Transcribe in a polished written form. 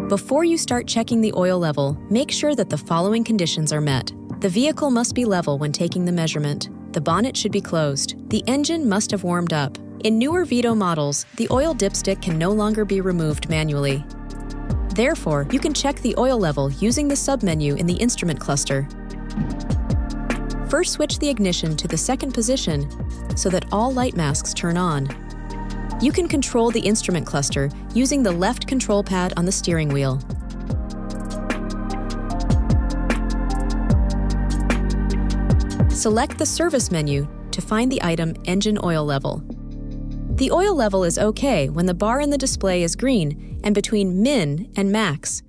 Before you start checking the oil level, make sure that the following conditions are met. The vehicle must be level when taking the measurement. The bonnet should be closed. The engine must have warmed up. In newer Vito models, the oil dipstick can no longer be removed manually. Therefore, you can check the oil level using the submenu in the instrument cluster. First, switch the ignition to the second position so that all light masks turn on. You can control the instrument cluster using the left control pad on the steering wheel. Select the service menu to find the item engine oil level. The oil level is OK when the bar in the display is green and between min and max.